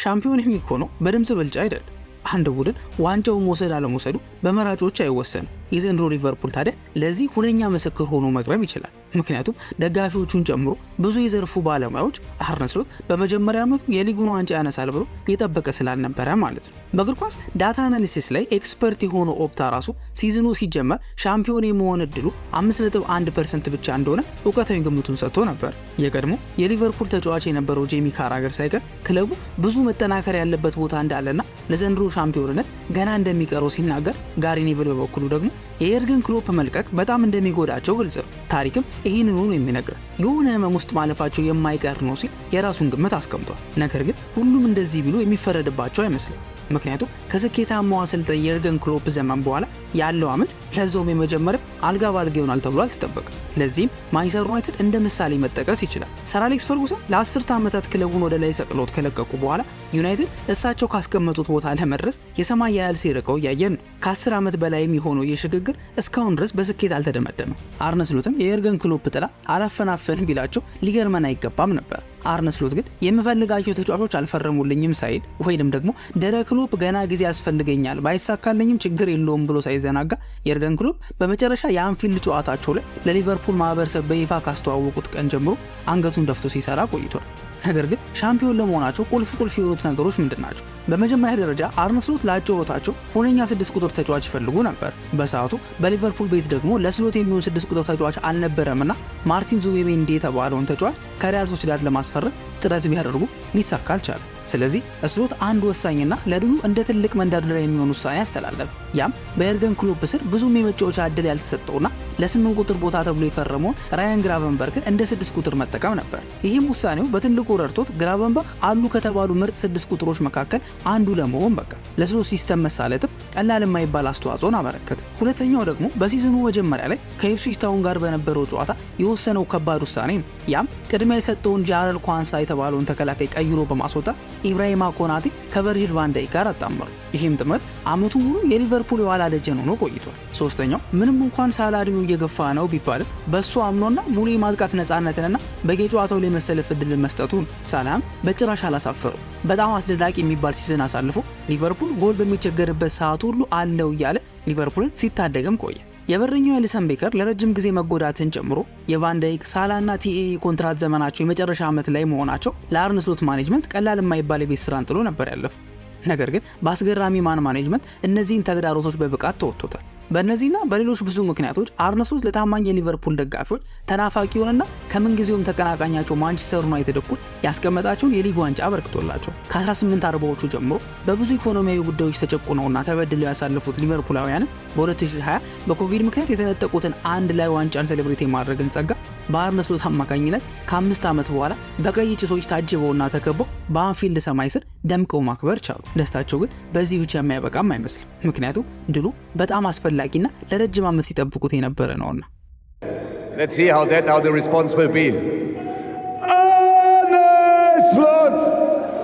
ሻምፒዮን የሚሆነው በድምጽ ብልጫ አይደለም። አንድ ቡድን ዋንጫውን መውሰድ አለመውሰዱ በመራጮች አይወሰንም። የዘንድሮ ሊቨርፑል ታዲያ ለዚህ ሁነኛ ምስክር ሆኖ መቅረብ ይችላል። ምክንያቱም ደጋፊዎቹን ጨምሮ ብዙ የዘርፉ ባለሙያዎች አርነ ስሎት በመጀመሪያ ዓመቱ የሊጉን ዋንጫ ያነሳል ብሎ የጠበቀ ስላልነበረ ማለት ነው። በእግር ኳስ ዳታ አናሊሲስ ላይ ኤክስፐርት የሆነው ኦፕታ ራሱ ሲዝኑ ሲጀመር ሻምፒዮን የመሆን እድሉ 5.1% ብቻ እንደሆነ እውቀታዊ ግምቱን ሰጥቶ ነበር። የቀድሞ የሊቨርፑል ተጫዋች የነበረው ጄሚ ካራገር ሳይቀር ክለቡ ብዙ መጠናከር ያለበት ቦታ እንዳለና ለዘንድሮ ሻምፒዮንነት ገና እንደሚቀረው ሲናገር፣ ጋሪ ኔቭል በበኩሉ ደግሞ የኤርገን ክሎፕ መልቀቅ በጣም እንደሚጎዳቸው ግልጽ ነው። ታሪክም ይህንኑ ነው የሚነግረን። የሆነ ህመም ውስጥ ማለፋቸው የማይቀር ነው ሲል የራሱን ግምት አስቀምጧል። ነገር ግን ሁሉም እንደዚህ ቢሉ የሚፈረድባቸው አይመስልም። ምክንያቱም ከስኬታማው አሰልጣኝ የኤርገን ክሎፕ ዘመን በኋላ ያለው ዓመት ለዛውም የመጀመሪያው አልጋ ባልጋ ይሆናል ተብሎ አልተጠበቀም። ለዚህም ማንቸስተር ዩናይትድ እንደ ምሳሌ መጠቀስ ይችላል። ሰር አሌክስ ፈርጉሰን ለ10 ዓመታት ክለቡን ወደ ላይ ሰቅሎት ከለቀቁ በኋላ ዩናይትድ እሳቸው ካስቀመጡት ቦታ ለመድረስ የሰማይ ያህል ሲርቀው እያየን ነው። ከ10 ዓመት በላይም የሆነው የሽግግር እስካሁን ድረስ በስኬት አልተደመደመም። አርነ ስሎትም የኤርገን ክሎፕ ጥላ አላፈናፈን ቢላቸው ሊገርመን አይገባም ነበር። አርነ ስሎት ግን የምፈልጋቸው ተጫዋቾች አልፈረሙልኝም ሳይል ወይንም ደግሞ ደረቅ ክሎፕ ገና ጊዜ ያስፈልገኛል ባይሳካልኝም ችግር የለውም ብሎ ሳይዘናጋ የኤርገን ክሎፕ በመጨረሻ የአንፊልድ ጨዋታቸው ላይ ለሊቨርፑል ማህበረሰብ በይፋ ካስተዋወቁት ቀን ጀምሮ አንገቱን ደፍቶ ሲሰራ ቆይቷል። ነገር ግን ሻምፒዮን ለመሆናቸው ቁልፍ የሆኑት ነገሮች ምንድን ናቸው? በመጀመሪያ ደረጃ አርነ ስሎት ላጨዋወታቸው ሁነኛ 6 ቁጥር ተጫዋች ይፈልጉ ነበር። በሰዓቱ በሊቨርፑል ቤት ደግሞ ለስሎት የሚሆን 6 ቁጥር ተጫዋች አልነበረምና ማርቲን ዙቢሜንዲ የተባለውን ተጫዋች ከሪያል ሶሲዳድ ለማስፈረም ጥረት ቢያደርጉ ሊሳካ አልቻለም። ስለዚህ ስሎት አንድ ወሳኝና ለድሉ እንደ ትልቅ መንደርደሪያ የሚሆን ውሳኔ አስተላለፈ። ያም በኤርገን ክሎፕ ስር ብዙም የመጫወቻ ዕድል ያልተሰጠውና ለ8 ቁጥር ቦታ ተብሎ የፈረመውን ራያን ግራቨንበርግን እንደ 6 ቁጥር መጠቀም ነበር። ይህም ውሳኔው በትልቁ ረድቶት ግራቨንበርግ አሉ ከተባሉ ምርጥ 6 ቁጥሮች መካከል አንዱ ለመሆን በቃ። ለስሎት ሲስተም መሳለጥም ቀላል የማይባል አስተዋጽኦን አበረከተ። ሁለተኛው ደግሞ በሲዝኑ መጀመሪያ ላይ ከኢፕስዊች ታውን ጋር በነበረው ጨዋታ የወሰነው ከባድ ውሳኔ ነው። ያም ቅድሚያ የሰጠውን ጃረል ኳንሳ የተባለውን ተከላካይ ቀይሮ በማስወጣት ኢብራሂማ ኮናቴ ከቨርጂል ቫን ዳይክ ጋር አጣመሩ። ይህም ጥምረት ዓመቱ ሙሉ የሊቨርፑል የኋላ ደጀን ሆኖ ቆይቷል። ሶስተኛው ምንም እንኳን ሳላ ዕድሜው እየገፋ ነው ቢባልም በሱ አምኖና ሙሉ የማጥቃት ነፃነትንና በየጨዋታው ላይ መሰለፍ ዕድልን መስጠቱ ሳላም በጭራሽ አላሳፈሩ። በጣም አስደናቂ የሚባል ሲዝን አሳልፎ ሊቨርፑል ጎል በሚቸገርበት ሰዓት ሁሉ አለው እያለ ሊቨርፑልን ሲታደግም ቆየ። የበረኛው ኤሊሰን ቤከር ለረጅም ጊዜ መጎዳትን ጨምሮ የቫን ዳይክ ሳላና ቲኤ ኮንትራት ዘመናቸው የመጨረሻ ዓመት ላይ መሆናቸው ለአርነ ስሎት ማኔጅመንት ቀላል የማይባል የቤት ስራን ጥሎ ነበር ያለፈው። ነገር ግን በአስገራሚ ማኔጅመንት እነዚህን ተግዳሮቶች በብቃት ተወጥቶታል። በእነዚህና በሌሎች ብዙ ምክንያቶች አርነ ስሎት ለታማኝ የሊቨርፑል ደጋፊዎች ተናፋቂውንና ከምንጊዜውም ተቀናቃኛቸው ማንቸስተር ዩናይትድ እኩል ያስቀመጣቸውን የሊግ ዋንጫ አበርክቶላቸው ከ1840ዎቹ ጀምሮ በብዙ ኢኮኖሚያዊ ጉዳዮች ተጨቁነውና ተበድለው ያሳለፉት ሊቨርፑላውያንን በ2020 በኮቪድ ምክንያት የተነጠቁትን አንድ ላይ ዋንጫን ሴሌብሬት የማድረግን ጸጋ በአርነ ስሎት አማካኝነት ከ5 ዓመት በኋላ በቀይ ጭሶች ታጅበውና ተከበው በአንፊልድ ሰማይ ስር ደምቀው ማክበር ቻሉ። ደስታቸው ግን በዚህ ብቻ የሚያበቃም አይመስልም። ምክንያቱም ድሉ በጣም አስፈላጊና ለረጅም ዓመት ሲጠብቁት የነበረ ነውና። Let's see how the response will be. Arne Slot!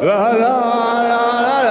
La la la la